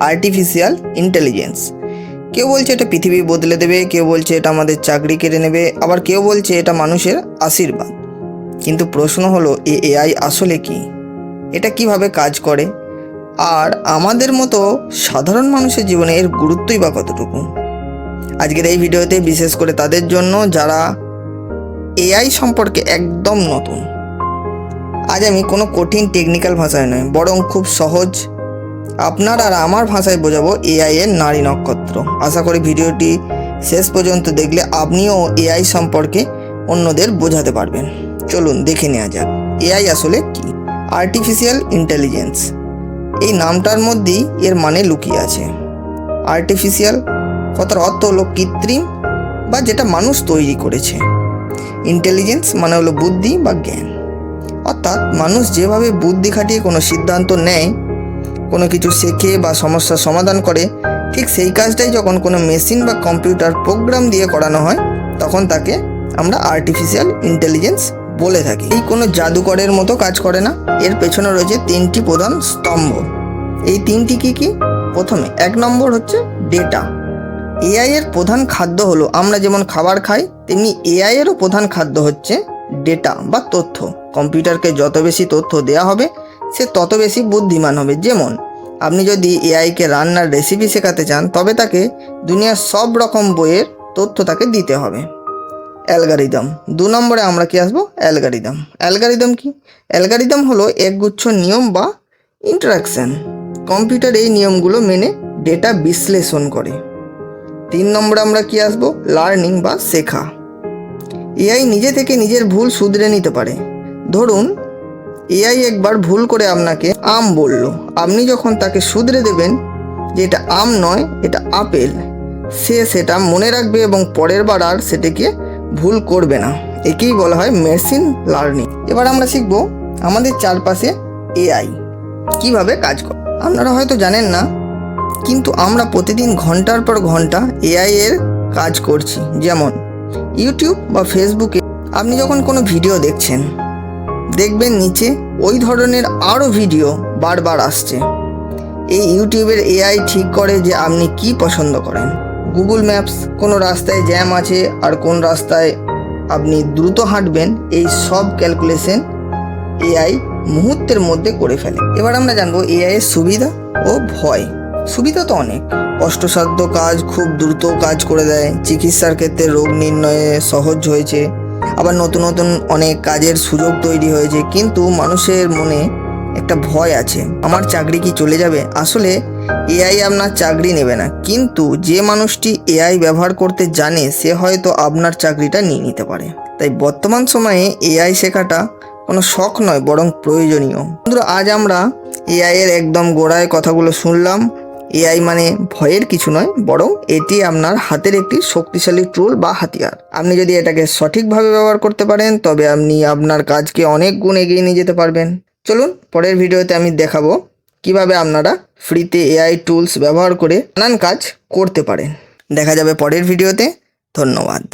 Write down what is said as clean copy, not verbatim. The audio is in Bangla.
Artificial intelligence. কেউ বলছে এটা পৃথিবী বদলে দেবে, কেউ বলছে এটা আমাদের চাকরি কেড়ে নেবে, আবার কেউ বলছে এটা মানুষের আশীর্বাদ। কিন্তু প্রশ্ন হলো, এআই আসলে কি? এটা কিভাবে কাজ করে, আর আমাদের মতো সাধারণ মানুষের জীবনে এর গুরুত্বই বা কতটুকু? আজকের এই ভিডিওতে বিশেষ করে তাদের জন্য যারা এআই সম্পর্কে একদম নতুন। আজ আমি কোনো কঠিন টেকনিক্যাল ভাষায় নয়, বরং খুব সহজ আপনার আর আমার ভাষায় বোঝাবো এআই এর নারী নক্ষত্র। আশা করি ভিডিওটি শেষ পর্যন্ত দেখলে আপনিও এআই সম্পর্কে অন্যদের বোঝাতে পারবেন। চলুন দেখে নেওয়া যাক এআই আসলে কি। আর্টিফিশিয়াল ইন্টেলিজেন্স, এই নামটার মধ্যেই এর মানে লুকিয়ে আছে। আর্টিফিশিয়াল কথার অর্থ হলো কৃত্রিম বা যেটা মানুষ তৈরি করেছে। ইন্টেলিজেন্স মানে হলো বুদ্ধি বা জ্ঞান, অর্থাৎ মানুষ যেভাবে বুদ্ধি খাটিয়ে কোনো সিদ্ধান্ত নেয়, কোনো কিছু শেখে বা সমস্যার সমাধান করে, ঠিক সেই কাজটাই যখন কোনো মেশিন বা কম্পিউটার প্রোগ্রাম দিয়ে করানো হয়, তখন তাকে আমরা আর্টিফিশিয়াল ইন্টেলিজেন্স বলে থাকি। এই কোনো জাদুকরের মতো কাজ করে না, এর পেছনে রয়েছে তিনটি প্রধান স্তম্ভ। এই তিনটি কি? প্রথমে 1 নম্বর হচ্ছে ডেটা। এআই এর প্রধান খাদ্য হলো, আমরা যেমন খাবার খাই তেমনি এআই এরও প্রধান খাদ্য হচ্ছে ডেটা বা তথ্য। কম্পিউটারকে যত বেশি তথ্য দেওয়া হবে সে তত বেশি বুদ্ধিমান হবে। যেমন আপনি যদি এআইকে রান্নার রেসিপি শেখাতে চান, তবে তাকে দুনিয়ার সব রকম বইয়ের তথ্য তাকে দিতে হবে। অ্যালগরিদম। 2 নম্বরে আমরা কি আসবো? অ্যালগরিদম। অ্যালগরিদম কি? অ্যালগরিদম হলো একগুচ্ছ নিয়ম বা ইন্টারাকশন। কম্পিউটার এই নিয়মগুলো মেনে ডেটা বিশ্লেষণ করে। 3 নম্বরে আমরা কি আসবো? লার্নিং বা শেখা। এআই নিজে থেকে নিজের ভুল শুধরে নিতে পারে। ধরুন এআই একবার ভুল করে আপনাকে আম বলল, আপনি যখন তাকে শুধরে দেবেন যে এটা আম নয়, এটা আপেল, সে সেটা মনে রাখবে এবং পরের বার আর সেটাকে ভুল করবে না। একেই বলা হয় মেশিন লার্নিং। এবার আমরা শিখব আমাদের চারপাশে এআই কিভাবে কাজ করে। আপনারা হয়তো জানেন না, কিন্তু আমরা প্রতিদিন ঘন্টার পর ঘন্টা এআই এর কাজ করছি। যেমন ইউটিউব বা ফেসবুকে আপনি যখন কোনো ভিডিও দেখছেন, দেখবেন নিচে ওই ধরনের আরও ভিডিও বারবার আসছে। এই ইউটিউবের এআই ঠিক করে যে আপনি কি পছন্দ করেন। গুগল ম্যাপস কোনো রাস্তায় জ্যাম আছে আর কোন রাস্তায় আপনি দ্রুত হাঁটবেন, এই সব ক্যালকুলেশন এআই মুহূর্তের মধ্যে করে ফেলে। এবার আমরা জানবো এআই এর সুবিধা ও ভয়। সুবিধা তো অনেক, কষ্টসাধ্য কাজ খুব দ্রুত কাজ করে দেয়, চিকিৎসার ক্ষেত্রে রোগ নির্ণয়ে সহজ হয়েছে, আবার নতুন নতুন অনেক কাজের সুযোগ তৈরি হয়েছে। কিন্তু মানুষের মনে একটা ভয় আছে, আমার চাকরি কি চলে যাবে? আসলে এআই আপনার চাকরি নেবে না, কিন্তু যে মানুষটি এআই ব্যবহার করতে জানে সে হয়তো আপনার চাকরিটা নিয়ে নিতে পারে। তাই বর্তমান সময়ে এআই শেখাটা কোনো শখ নয়, বরং প্রয়োজনীয়। বন্ধুরা, আজ আমরা এআই এর একদম গোড়ায় কথাগুলো শুনলাম। এআই মানে ভয়ের কিছু নয়, বরং এটি আপনার হাতের একটি শক্তিশালী টুল বা হাতিয়ার। আপনি যদি এটাকে সঠিকভাবে ব্যবহার করতে পারেন, তবে আপনি আপনার কাজকে অনেক গুণ এগিয়ে নিয়ে যেতে পারবেন। চলুন পরের ভিডিওতে আমি দেখাবো কিভাবে আপনারা ফ্রিতে এআই টুলস ব্যবহার করে নানান কাজ করতে পারেন। দেখা যাবে পরের ভিডিওতে। ধন্যবাদ।